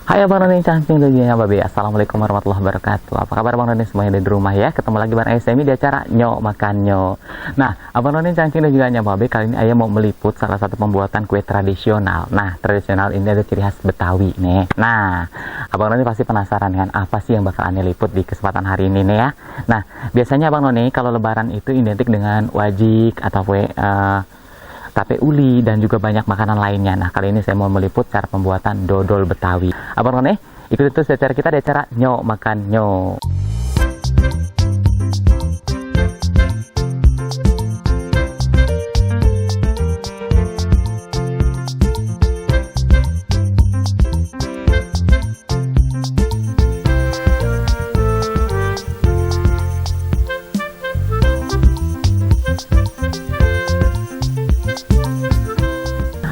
Hai Abang Noni cantik dunia babe. Assalamualaikum warahmatullahi wabarakatuh. Apa kabar Abang Noni semuanya di rumah ya? Ketemu lagi bareng Semi di acara Nyok Makan Nyok. Nah, Abang Noni cantik dan juga babe, kali ini ayah mau meliput salah satu pembuatan kue tradisional. Nah, tradisional ini ada ciri khas Betawi nih. Nah, Abang Noni pasti penasaran kan apa sih yang bakal aneh liput di kesempatan hari ini nih ya. Nah, biasanya Abang Noni kalau lebaran itu identik dengan wajik atau kue tape uli dan juga banyak makanan lainnya. Nah, kali ini saya mau meliput cara pembuatan dodol Betawi. Abang None, ikuti terus acara kita di acara Nyok Makan Nyok.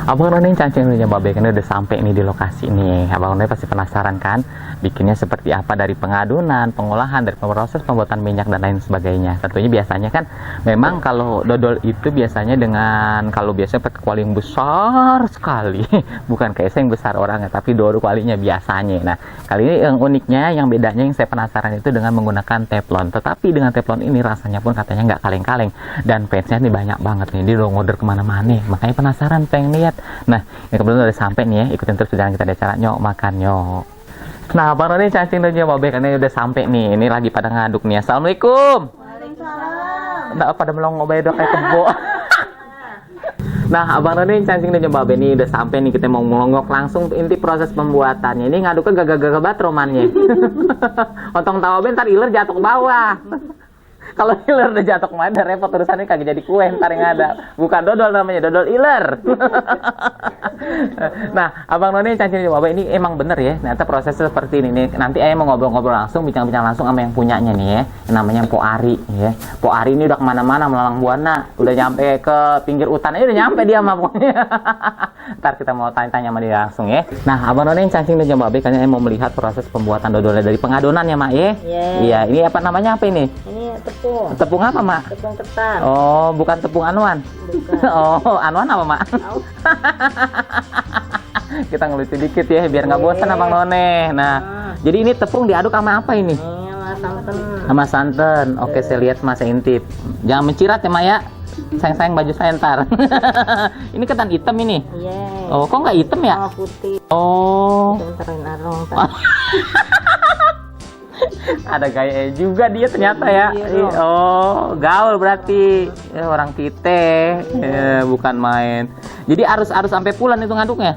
Abang Noni cancing dulunya babe, kan udah sampai nih di lokasi nih. Abang Noni pasti penasaran kan bikinnya seperti apa, dari pengadunan, pengolahan, dari proses pembuatan minyak dan lain sebagainya. Tentunya biasanya kan memang kalau dodol itu biasanya dengan kalau biasanya pakai kuali yang besar sekali. Bukan kayak yang besar orangnya, tapi dodol kualinya biasanya. Nah, kali ini yang uniknya, yang bedanya yang saya penasaran itu dengan menggunakan teflon. Tetapi dengan teflon ini rasanya pun katanya nggak kaleng-kaleng dan fansnya nih banyak banget nih. Dia udah ngorder kemana-mana, makanya penasaran pengen lihat. Nah, ini kebetulan udah sampai nih ya, ikutin terus perjalanan kita di acara Nyok Makan Nyok. Nah, Bang Noni cacing dan juga babe, karena udah sampai nih, ini lagi pada ngaduk nih. Assalamualaikum. Waalaikumsalam. Nggak pada melongo bae dok kayak kebo. Nah, Abang Noni cacing dan juga babe nih udah sampai nih, kita mau melonggok langsung inti proses pembuatannya. Ini ngaduknya gagak-gagak banget romannya. Ontong tahu bentar iler jatuh ke bawah. Kalau iler udah jatuh kemana repot urusannya, kagak jadi kue ntar yang ada. Bukan dodol namanya, dodol iler. Nah, Abang Noni cancing juga babe, ini emang bener ya. Ternyata prosesnya seperti ini nih. Nanti ayah mau ngobrol-ngobrol langsung, bincang-bincang langsung sama yang punyanya nih ya. Yang namanya Po Ari ya. Po Ari ini udah kemana-mana melalang buana. Udah nyampe ke pinggir hutan aja udah nyampe dia mah pokoknya. Ntar kita mau tanya-tanya sama dia langsung ya. Nah, Abang Noni cancing dan juga babe, kayaknya mau melihat proses pembuatan dodolnya dari pengadonan ya mak ya. Iya, ini apa namanya apa ini? Ini tepung. Tepung apa mak? Tepung ketan. Oh, bukan tepung anuan. Bukan. Oh, anuan apa mak? Kita ngelucu dikit ya biar nggak bosan Abang None. Nah, jadi ini tepung diaduk sama apa ini? Ini sama santan. Sama santan. Oke, saya lihat mas, saya intip. Jangan mencirat ya mak ya. Sayang-sayang baju saya ntar. Ini ketan hitam ini. Iya. Oh, kok nggak hitam ya? Oh, putih. Oh. Sebentar arong. Ada gaya juga dia ternyata ya. Iya, Oh, gaul berarti. Ya, orang tite. Ya, bukan main. Jadi harus sampai pulan itu ngaduknya.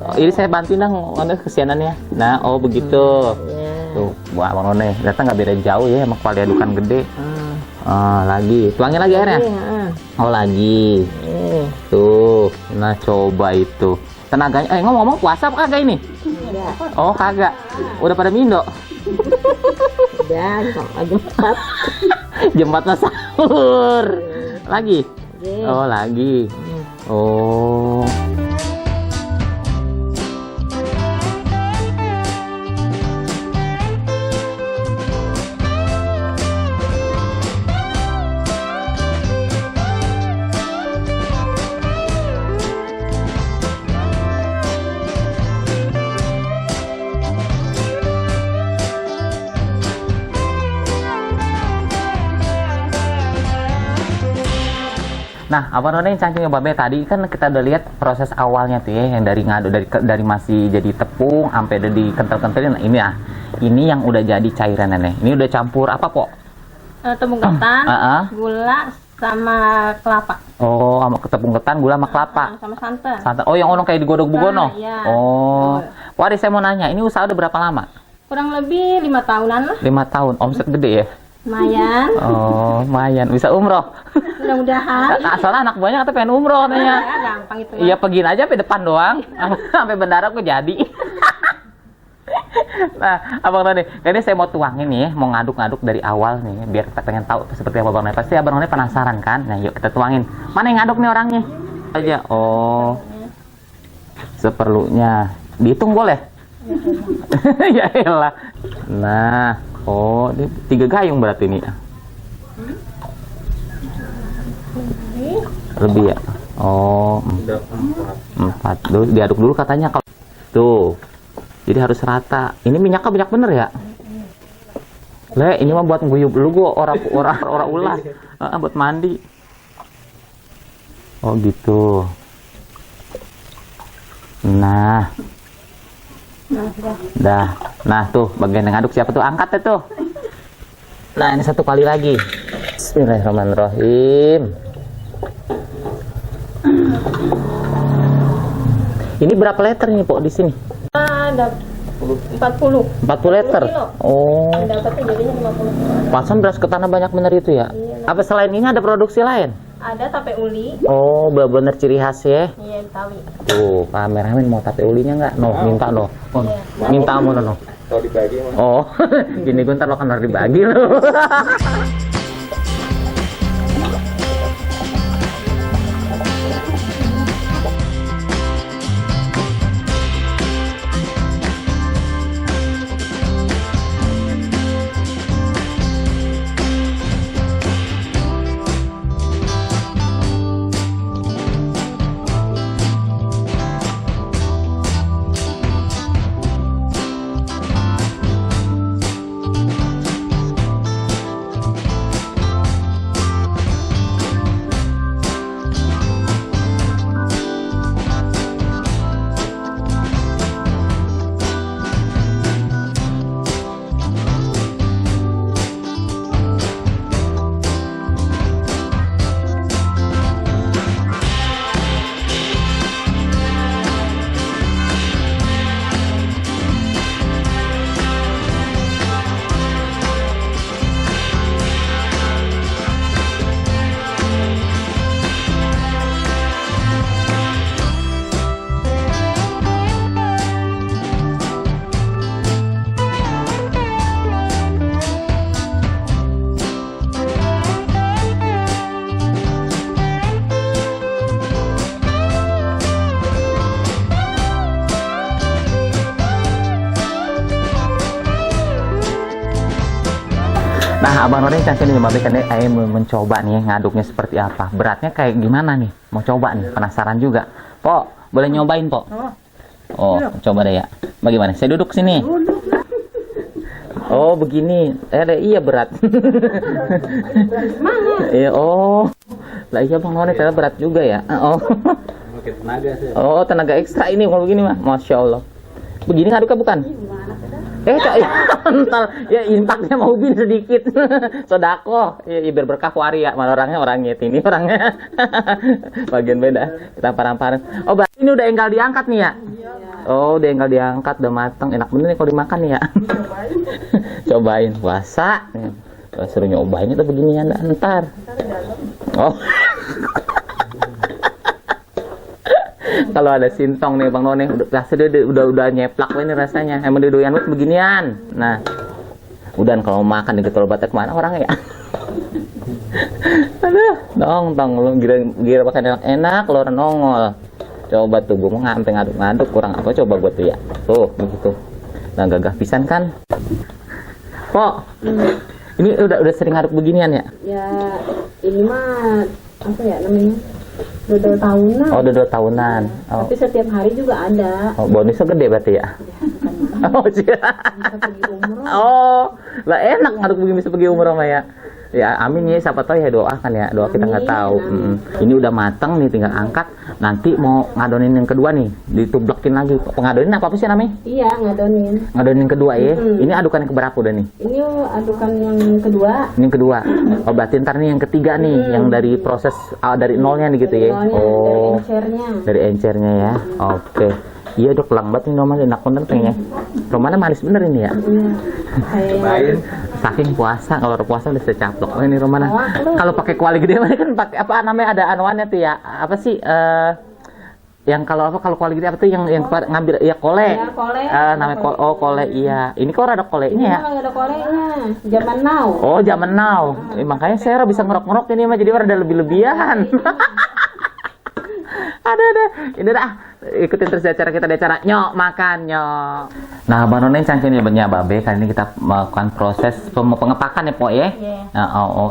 Oh, ini saya bantuin dong, kesianannya. Nah, oh begitu. Tuh, wah Bang None, ternyata nggak beda jauh ya sama kuali adukan gede. Lagi, tuangin lagi airnya. Oh lagi. Tuh, nah coba itu. Tenaganya, ngomong-ngomong puasa apa kagak ini? Oh kagak. Udah pada mindo. Udah, sama jempat. Jembatnya sahur. Lagi? Oh lagi. Oh. Nah, Abang None cacingnya babe, tadi kan kita udah lihat proses awalnya tuh ya, yang dari ngadu dari masih jadi tepung sampai udah dikental-kentalin. Nah, ini ini yang udah jadi cairan nih. Ini udah campur apa po? Tepung ketan, gula sama kelapa. Oh, sama tepung ketan, gula sama kelapa. Sama santan. Santan. Oh, yang orang kayak digodok bugono. Iya. Oh. Wah, saya mau nanya, ini usaha udah berapa lama? Kurang lebih 5 tahunan lah. 5 tahun. Omset gede ya? Lumayan. Oh, lumayan. Bisa umroh. Mudah-mudahan. Soalnya anak buahnya kata pengen umroh katanya. Ya, gampang itu. Iya, pergi aja sampai depan doang. Sampai bandara kok jadi. Nah, Abang None, ini saya mau tuangin nih, mau ngaduk-ngaduk dari awal nih, biar kita pengen tahu seperti apa Abang None. Pasti Abang None penasaran kan? Nah, yuk kita tuangin. Mana yang ngaduk nih orangnya? Aja. Oh. Seperlunya. Dihitung boleh? Ya elah. Nah, oh, ini 3 gayung berarti ini. Lebih ya? Oh, 4. Dulu diaduk dulu katanya kalau tuh. Jadi harus rata. Ini minyaknya banyak bener ya? Le, ini mah buat guyub lu gua orang ulah. Buat mandi. Oh gitu. Nah. Dah. Nah tuh bagian yang ngaduk siapa tuh? Angkat tuh. Nah ini satu kali lagi. Bismillahirrahmanirrahim. Ini berapa liter nih Pok di sini? Ada 40. 40 liter. kilo. Oh. Dapatnya jadinya 50. Pasan beras ketanah banyak bener itu ya? Iya. Apa selain ini ada produksi lain? Ada tape uli. Oh, bener-bener ciri khas ya. Iya, Betawi. Tuh, kameramen mau tape ulinya nggak? No, minta no. Oh, minta mau no. Kalau dibagi mah. Oh, gini gue ntar lo kan harus dibagi lo. Nah, Abang Nordin Cancin nih, Babe kan mencoba nih ngaduknya seperti apa. Beratnya kayak gimana nih? Mau coba nih, penasaran juga. Pok, boleh nyobain, Pok? Oh, coba deh ya. Bagaimana? Saya duduk sini. Oh, begini. Iya berat. Iya, oh. Lah iya Bang Nordin ternyata berat juga ya. Oh. Tenaga sih. Oh, tenaga ekstra ini kalau begini mah. Masya Allah. Begini ngaduknya bukan? Kak, entar ya impaknya mau bin sedikit. Sodako, ya, biar berkah waria. Malah orangnya ini orangnya. Bagian beda. Kita paran-paran. Oh, berarti ini udah enggal diangkat nih ya? Oh, udah enggal diangkat, udah matang. Enak bener nih kalau dimakan nih ya. Cobain puasa. Suruh nyobain itu beginian ntar. Oh. Kalau ada sintong nih Bang None udah nyeplak ini rasanya. Emang doyan banget beginian. Nah, udah kalau makan gitu kalau batek mana orang ya. Aduh, tong lu gira makan enak lo nongol. Coba tuh gue mau ngampe ngaduk-ngaduk kurang apa coba gue tuh ya. Tuh begitu. Nah gagah pisan kan. Kok? Ini udah sering ngaduk beginian ya? Ya, ini mah apa ya namanya? Udah 2 tahunan. Oh, udah 2 tahunan. Oh. Tapi setiap hari juga ada. Oh, bonusnya gede berarti ya? Oh, iya. Bisa pergi umroh. Oh, lah enak ngaduk begini bisa pergi umroh Maya. Ya amin ya, siapa tahu ya doakan ya, doa kita nggak tahu. Ini udah matang nih, tinggal angkat. Nanti mau ngadonin yang kedua nih, ditublekin lagi. Pengadonin apa sih namanya? Iya, ngadonin. Ngadonin yang kedua ya. Ini adukan yang keberapa udah nih? Ini adukan yang kedua. Ini yang kedua. Oh berarti ntar nih yang ketiga nih, yang dari proses dari nolnya nih gitu ya. Oh, dari encernya. dari encernya ya. Oke. Iya dok, pelang banget nih nomornya, enak bener pengen. Romana manis bener ini ya. Kayak Saking puasa, kalau puasa udah secaplok. Oh ini Romana. Kalau pakai kuali gede kan pakai apa namanya ada anuannya tuh ya. Apa sih yang kalau kuali gede apa tuh yang ngambil ya kole. Ya, kole. Namanya kole iya. Ini kok ada kolenya ya? nggak ada kolenya. Zaman now. Oh, zaman now. Makanya saya bisa ngerok-ngerok ini mah jadi ada lebih-lebihan. Ada. Ini dah ikutin terus acara kita di acara nyok makan nyok. Nah, Bang None cancing ya banyak babe. Kali ini kita melakukan proses pengepakan ya, Po ya.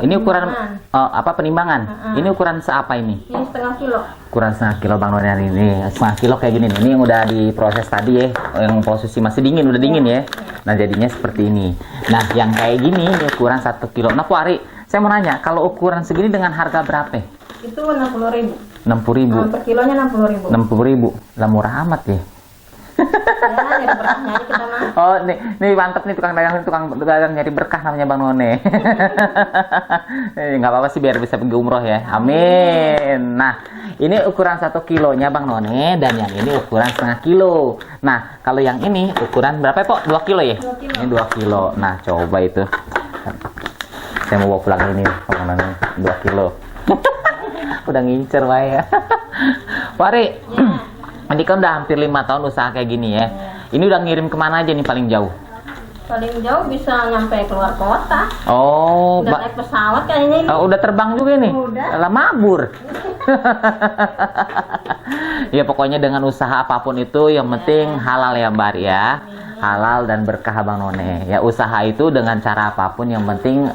Ini ukuran apa penimbangan? Ini ukuran seapa ini? Ini setengah kilo. Ukuran setengah kilo Bang None hari ini. Setengah kilo kayak gini nih. Ini yang udah diproses tadi ya, yang posisi masih dingin, udah dingin ya. Nah, jadinya seperti ini. Nah, yang kayak gini ini ukuran 1 kilo. Nah, Po Ari, saya mau nanya, kalau ukuran segini dengan harga berapa? Itu 60.000. 60.000. Per kilonya 60.000. 60.000. Lah murah amat ya. Ya, nyari berkahnya aja kita mah. Oh, nih mantep nih tukang dagang nyari berkah namanya Bang None. Nggak apa-apa sih biar bisa pergi umroh ya. Amin. Nah, ini ukuran 1 kilonya Bang None dan yang ini ukuran setengah kilo. Nah, kalau yang ini ukuran berapa ya, Pok? 2 kilo ya? 2 kilo. Ini 2 kilo. Nah, coba itu. Saya mau bawa pulang ini Bang None 2 kilo. Udah ngincer wae ya. Pari. Ini kan udah hampir 5 tahun usaha kayak gini ya. Ini udah ngirim kemana aja nih paling jauh? Paling jauh bisa nyampe keluar kota. Oh, Udah naik pesawat kayaknya ini. udah terbang juga nih? Udah. Lah mabur. Ya pokoknya dengan usaha apapun itu yang penting halal ya Mbak ya. Halal dan berkah Bang None. Ya usaha itu dengan cara apapun yang penting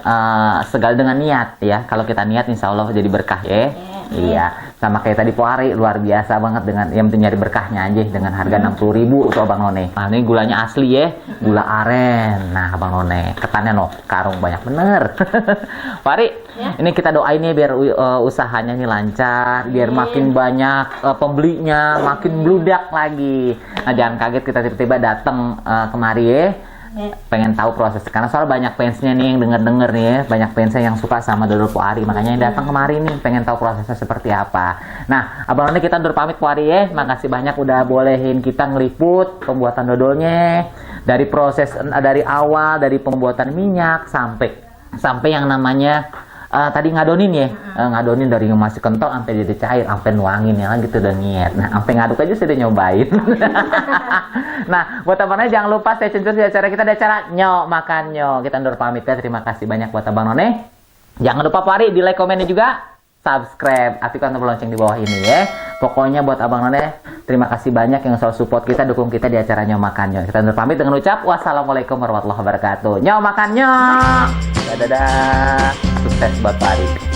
segala dengan niat ya. Kalau kita niat insya Allah jadi berkah ya. Iya, sama kayak tadi Po Ari luar biasa banget dengan yang penting nyari berkahnya aja dengan harga 60.000 untuk Bang None. Nah, ini gulanya asli ya, gula aren. Nah, Bang None, ketannya no, karung banyak bener. Pak Ari, ini kita doain ya biar usahanya ini lancar, biar makin banyak pembelinya, makin bludak lagi. Nah, jangan kaget kita tiba-tiba datang kemari ya. Pengen tahu proses karena soal banyak fansnya nih yang denger nih ya, banyak fansnya yang suka sama dodol Po Ari, makanya yang datang kemari nih pengen tahu prosesnya seperti apa. Nah, Abang None kita undur pamit Po Ari ya, makasih banyak udah bolehin kita ngeliput pembuatan dodolnya dari proses dari awal dari pembuatan minyak sampai yang namanya tadi ngadonin ya, ngadonin dari yang masih kental sampai jadi cair, sampai nuangin ya gitu udah niat. Nah, sampai ngaduk aja sudah nyobain. Nah, buat teman-teman jangan lupa stay tune di acara kita, ada acara nyok makan nyok. Kita undur pamit ya. Terima kasih banyak buat Abang None. Jangan lupa Pak Ari di like, komennya juga, subscribe, aktifkan tombol lonceng di bawah ini ya. Pokoknya buat Abang None, terima kasih banyak yang selalu support kita, dukung kita di acara nyok makan nyok. Kita undur pamit dengan ucap wassalamualaikum warahmatullahi wabarakatuh. Nyok makan nyok. Dadah. Sukses buat Pak Ari.